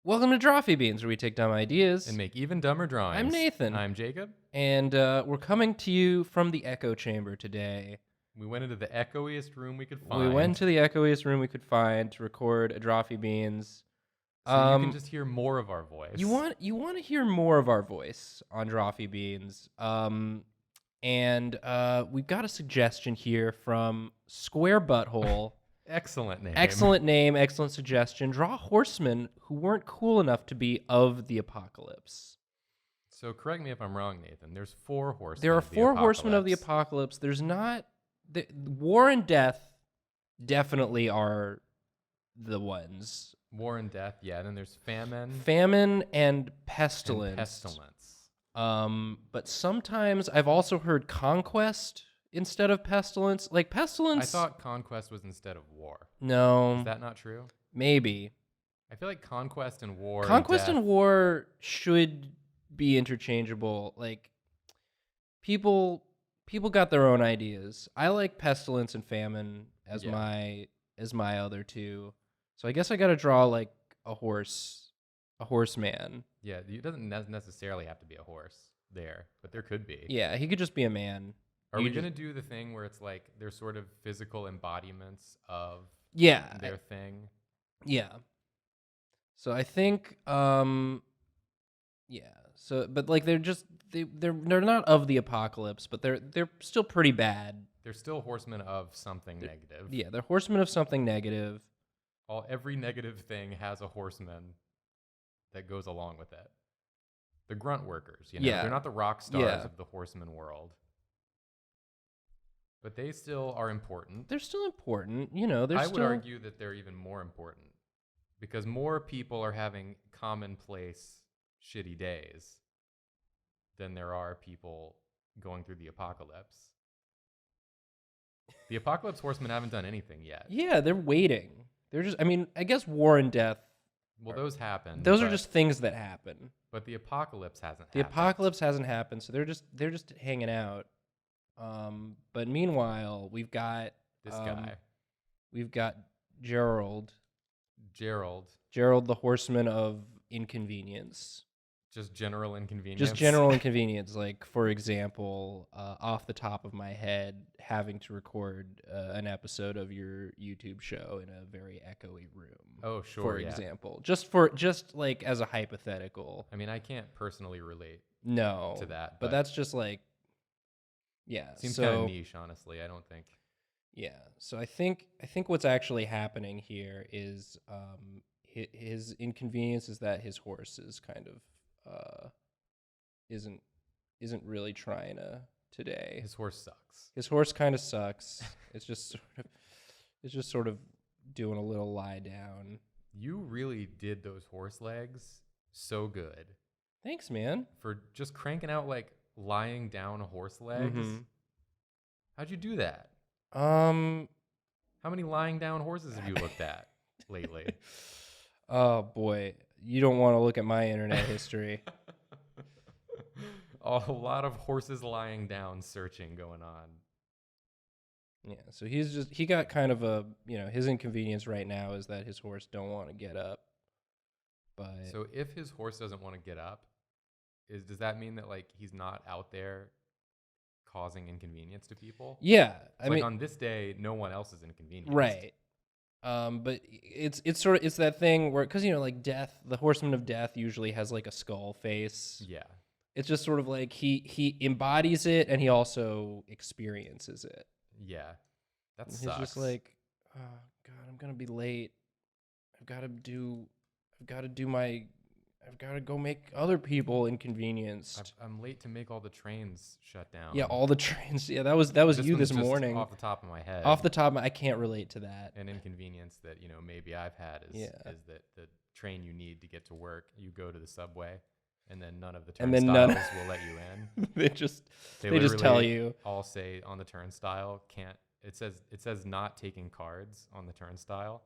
Welcome to Drawfee Beans, where we take dumb ideas. And make even dumber drawings. I'm Nathan. I'm Jacob. And we're coming to you from the echo chamber today. We went into the echoiest room we could find. We went to the echoiest room we could find to record a Drawfee Beans. So you can just hear more of our voice. You want to hear more of our voice on Drawfee Beans. And we've got a suggestion here from Square Butthole. Excellent name. Excellent name, excellent suggestion. Draw horsemen who weren't cool enough to be of the apocalypse. So correct me if I'm wrong, Nathan. There's 4 horsemen. There are 4 horsemen of the apocalypse. There's not... war and death definitely are the ones. War and death, yeah. And then there's famine. Famine and pestilence. And pestilence. But sometimes I've also heard conquest instead of pestilence. Like pestilence... I thought conquest was instead of war. No. Is that not true? Maybe. I feel like conquest and war Conquest and war should be interchangeable. Like, people got their own ideas. I like pestilence and famine as my other two. So I guess I got to draw like a horseman. Yeah, it doesn't necessarily have to be a horse there, but there could be. Yeah, he could just be a man. Are we going to do the thing where it's like they're sort of physical embodiments of their thing? Yeah. So I think So but like they're not of the apocalypse, but they're still pretty bad. They're still horsemen of something negative. Yeah, they're horsemen of something negative. Every negative thing has a horseman that goes along with it. The grunt workers, they're not the rock stars of the horseman world. But they still are important. They're still important, I would argue that they're even more important because more people are having commonplace shitty days than there are people going through the apocalypse. The apocalypse horsemen haven't done anything yet. Yeah, they're waiting. They're just, I guess war and death. Well, those happen. Those are just things that happen. But the apocalypse hasn't happened. The apocalypse hasn't happened, so they're just hanging out. But meanwhile, we've got this guy. We've got Gerald, the horseman of inconvenience. Just general inconvenience. Just general inconvenience. Like, for example, off the top of my head, having to record an episode of your YouTube show in a very echoey room. Oh, sure. For example, just like as a hypothetical. I mean, I can't personally relate. To that, but that's just like. Yeah, seems kind of niche, honestly. I don't think. Yeah, so I think what's actually happening here is his inconvenience is that his horse is kind of isn't really trying to today. His horse sucks. His horse kind of sucks. It's just sort of doing a little lie down. You really did those horse legs so good. Thanks, man. For just cranking out like lying down horse legs. Mm-hmm. How'd you do that? How many lying down horses have you looked at lately? Oh boy, you don't want to look at my internet history. A lot of horses lying down searching going on. Yeah, so he got kind of a, his inconvenience right now is that his horse don't want to get up. But so if his horse doesn't want to get up, does that mean that like he's not out there causing inconvenience to people? Yeah, I mean, on this day, no one else is inconvenienced. Right. But it's that thing where, because like death, the horseman of death usually has like a skull face. Yeah. It's just sort of like he embodies it and he also experiences it. Yeah, that sucks. He's just like, oh God, I'm gonna be late. I've got to go make other people inconvenienced. I'm late to make all the trains shut down. Yeah, all the trains. Yeah, that was you this morning. Off the top of my head. I can't relate to that. An inconvenience that maybe I've had is that the train you need to get to work, you go to the subway, and then none of the turnstiles will let you in. they just tell you. All say on the turnstile can't. It says not taking cards on the turnstile.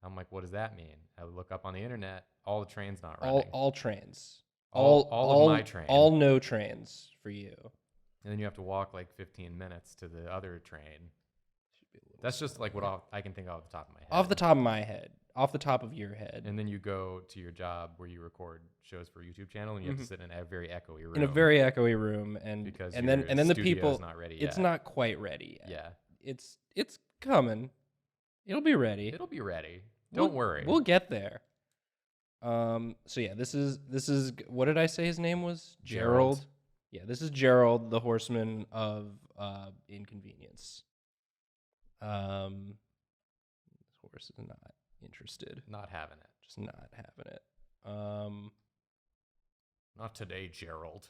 I'm like, what does that mean? I would look up on the internet. All the trains not running. All trains. All of my trains. All no trains for you. And then you have to walk like 15 minutes to the other train. That's just like what I can think of off the top of my head. Off the top of my head. off the top of your head. And then you go to your job where you record shows for a YouTube channel, and you have to sit in a very echoey room. In a very echoey room, because and then the people, not ready it's yet. not quite ready yet. Yeah. It's coming. It'll be ready. It'll be ready. Don't worry. We'll get there. So yeah, this is what did I say his name was? Gerald. Yeah, this is Gerald, the horseman of Inconvenience. This horse is not interested. Not having it. Just not having it. Not today, Gerald.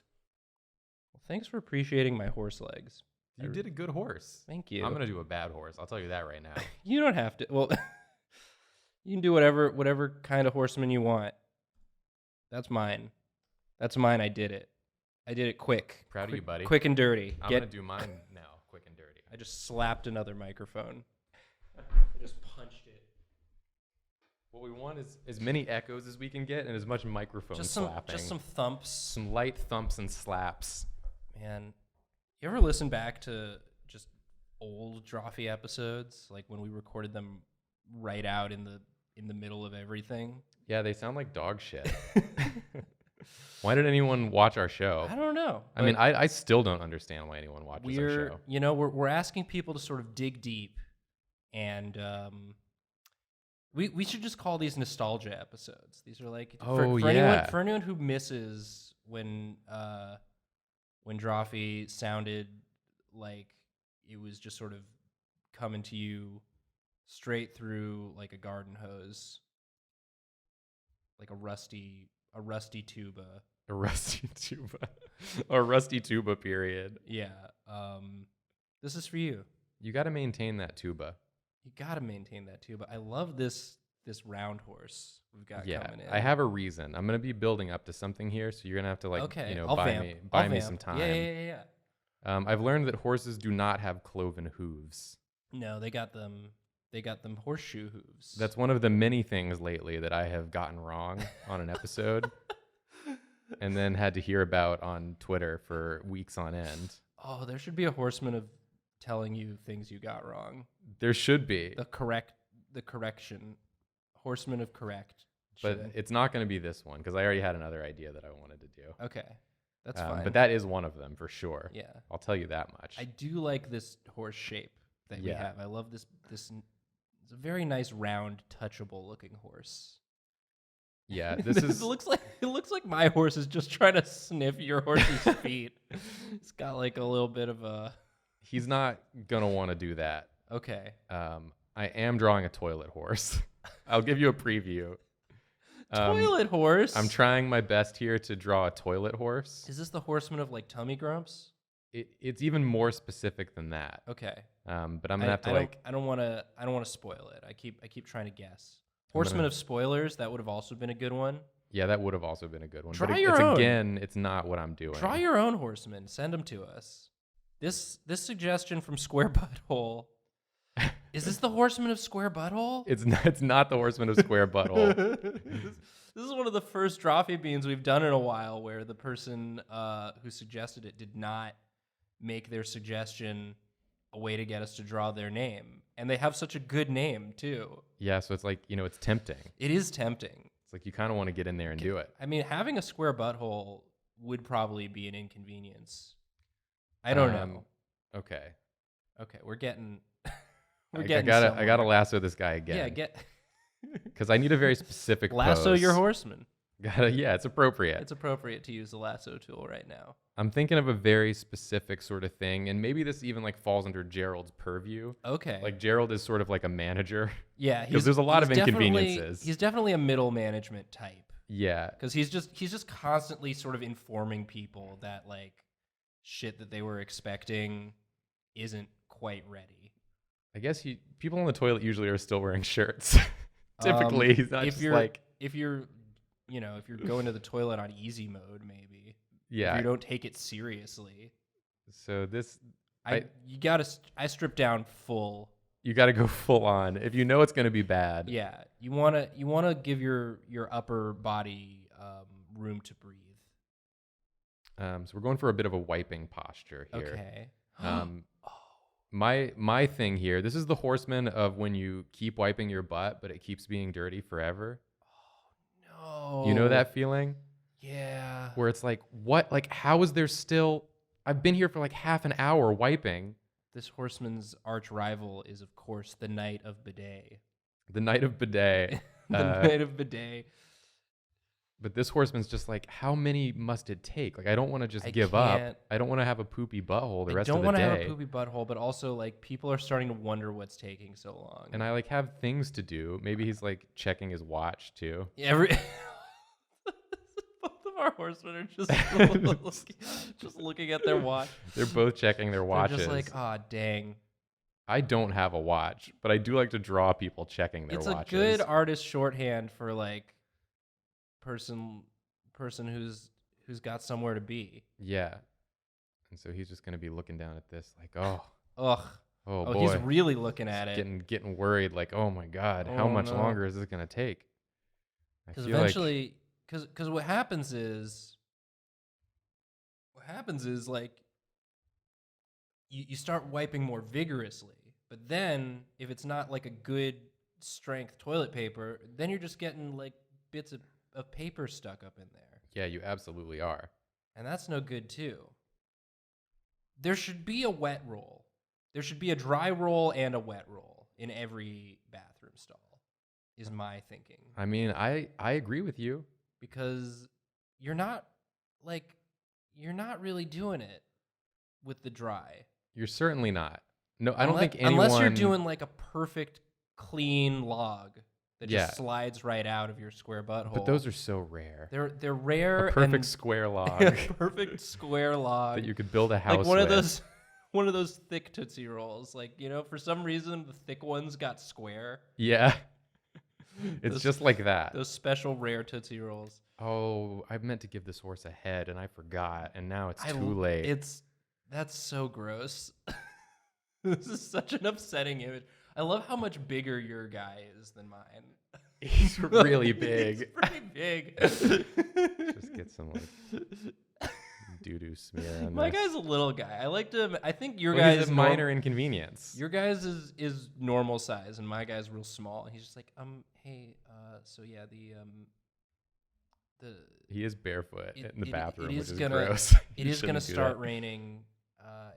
Well, thanks for appreciating my horse legs. You did a good horse. Thank you. I'm gonna do a bad horse. I'll tell you that right now. You don't have to. Well, you can do whatever kind of horseman you want. That's mine. I did it. I did it quick. Proud of you, buddy. Quick and dirty. I'm gonna do mine now. Quick and dirty. I just slapped another microphone. I just punched it. What we want is as many echoes as we can get and as much microphone slapping. Just some thumps. Some light thumps and slaps. Man, you ever listen back to just old Drawfee episodes, like when we recorded them right out in the middle of everything? Yeah, they sound like dog shit. Why did anyone watch our show? I don't know. I mean, I still don't understand why anyone watches our show. You know, we're asking people to sort of dig deep, and we should just call these nostalgia episodes. These are like for anyone who misses when Drawfee sounded like it was just sort of coming to you straight through like a garden hose, like a rusty tuba. A rusty tuba. A rusty tuba period. Yeah. This is for you. You got to maintain that tuba. You got to maintain that tuba. I love this round horse we've got coming in. I have a reason. I'm going to be building up to something here, so you're going to have to buy me some time. Yeah. I've learned that horses do not have cloven hooves. No, they got them horseshoe hooves. That's one of the many things lately that I have gotten wrong on an episode and then had to hear about on Twitter for weeks on end. Oh, there should be a horseman of telling you things you got wrong. There should be. The correction. Horseman of correct. But it's not going to be this one because I already had another idea that I wanted to do. Okay. That's fine. But that is one of them for sure. Yeah. I'll tell you that much. I do like this horse shape that we have. I love this. It's a very nice, round, touchable looking horse. Yeah, it looks like my horse is just trying to sniff your horse's feet. It's got like a little bit of a. He's not gonna want to do that. Okay. I am drawing a toilet horse. I'll give you a preview. Toilet horse. I'm trying my best here to draw a toilet horse. Is this the horseman of like tummy grumps? It's even more specific than that. Okay. But I'm gonna have to I don't want to spoil it. I keep trying to guess. Horseman of spoilers. That would have also been a good one. Yeah, that would have also been a good one. Try your own. Again, it's not what I'm doing. Try your own horseman. Send them to us. This suggestion from Square Butthole. Is this the Horseman of Square Butthole? It's not the Horseman of Square Butthole. This is one of the first Drawfee Beans we've done in a while where the person who suggested it did not make their suggestion a way to get us to draw their name. And they have such a good name, too. Yeah, so it's like, it's tempting. It is tempting. It's like you kind of want to get in there and do it. I mean, having a square butthole would probably be an inconvenience. I don't know. Okay, we're getting... I gotta lasso this guy again. Yeah, because I need a very specific lasso pose. your horseman. Yeah, it's appropriate. It's appropriate to use the lasso tool right now. I'm thinking of a very specific sort of thing, and maybe this even like falls under Gerald's purview. Okay. Like Gerald is sort of like a manager. Yeah, because there's a lot of inconveniences. He's definitely a middle management type. Yeah, because he's just constantly sort of informing people that like shit that they were expecting isn't quite ready. I guess people on the toilet usually are still wearing shirts. Typically, he's not if you're going to the toilet on easy mode, maybe. Yeah. If you don't take it seriously. So this, I strip down full. You got to go full on if you know it's going to be bad. Yeah, you wanna give your upper body room to breathe. So we're going for a bit of a wiping posture here. Okay. My thing here, this is the Horseman of when you keep wiping your butt, but it keeps being dirty forever. No. You know that feeling? Yeah. Where it's like, what? Like, how is there still... I've been here for like half an hour wiping. This Horseman's arch rival is, of course, the Knight of Bidet. The Knight of Bidet. The Knight of Bidet. But this Horseman's just like, how many must it take? Like, I don't want to just give up. I don't want to have a poopy butthole the rest of the day. I don't want to have a poopy butthole, but also, like, people are starting to wonder what's taking so long. And I, like, have things to do. Maybe he's, like, checking his watch, too. Both of our Horsemen are just looking at their watch. They're both checking their watches. They're just like, ah, dang. I don't have a watch, but I do like to draw people checking their watches. It's a good artist shorthand for, like, person who's got somewhere to be. Yeah. And so he's just going to be looking down at this like, oh boy. He's really looking at it. Getting worried like, oh my God, how much longer is this going to take? Because eventually, because what happens is like you start wiping more vigorously, but then if it's not like a good strength toilet paper, then you're just getting like bits of paper stuck up in there. Yeah, you absolutely are. And that's no good too. There should be a wet roll. There should be a dry roll and a wet roll in every bathroom stall, is my thinking. I mean, I agree with you. Because you're not really doing it with the dry. You're certainly not. No, I don't think anyone... Unless you're doing like a perfect clean log that just slides right out of your square butthole. But those are so rare. They're rare. A perfect square log. A perfect square log that you could build a house like with. One of those thick Tootsie Rolls. Like, you know, for some reason the thick ones got square. Yeah. It's just like that. Those special rare Tootsie Rolls. Oh, I meant to give this horse a head and I forgot, and now it's too late. That's so gross. This is such an upsetting image. I love how much bigger your guy is than mine. He's really big. He's pretty big. Just get some like doo-doo smear on My this. guy's a little guy. I think your guy's is a minor inconvenience. Your guy's is normal size, and my guy's real small. He's just like, hey, so yeah, he is barefoot in the bathroom, which is gonna, gross. It is going to start raining.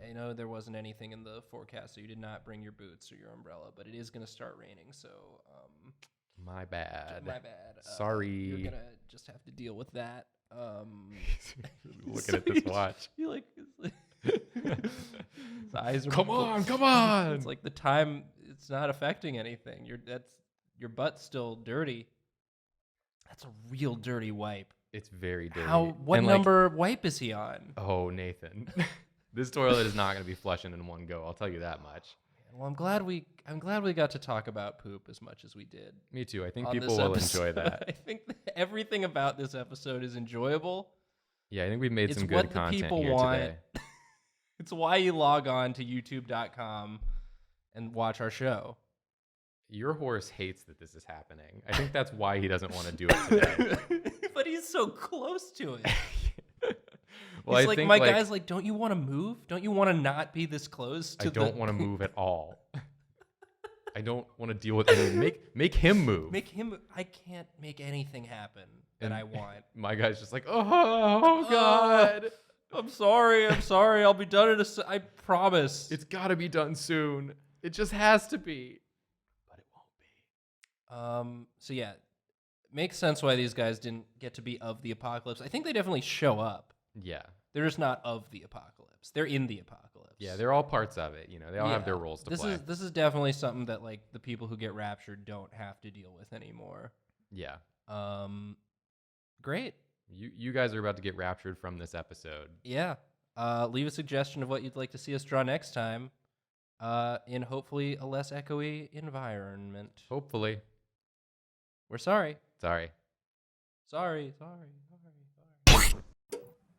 I know there wasn't anything in the forecast, so you did not bring your boots or your umbrella, but it is going to start raining, so... My bad. Sorry. You're going to just have to deal with that. Looking at this watch. You like... His eyes are... Come on! It's like the time, it's not affecting anything. Your butt's still dirty. That's a real dirty wipe. It's very dirty. What number wipe is he on? Oh, Nathan. This toilet is not going to be flushing in one go. I'll tell you that much. Well, I'm glad we got to talk about poop as much as we did. Me too. I think people will enjoy that. I think everything about this episode is enjoyable. Yeah, I think we've made some good content here today. It's why you log on to youtube.com and watch our show. Your horse hates that this is happening. I think that's why he doesn't want to do it today. But he's so close to it. Well, he's my guy's like, don't you want to move? Don't you want to not be this close to I don't want to move at all. I don't want to deal with anything. Make him move. I can't make anything happen that I want. My guy's just like, oh God. I'm sorry. I'll be done in I promise. It's got to be done soon. It just has to be. But it won't be. So yeah, makes sense why these guys didn't get to be of the apocalypse. I think they definitely show up. Yeah. They're just not of the apocalypse. They're in the apocalypse. Yeah, they're all parts of it. You know, they all have their roles to play. This is definitely something that like the people who get raptured don't have to deal with anymore. Yeah. Great. You guys are about to get raptured from this episode. Yeah. Leave a suggestion of what you'd like to see us draw next time. In hopefully a less echoey environment. Hopefully. We're sorry. Sorry. Sorry.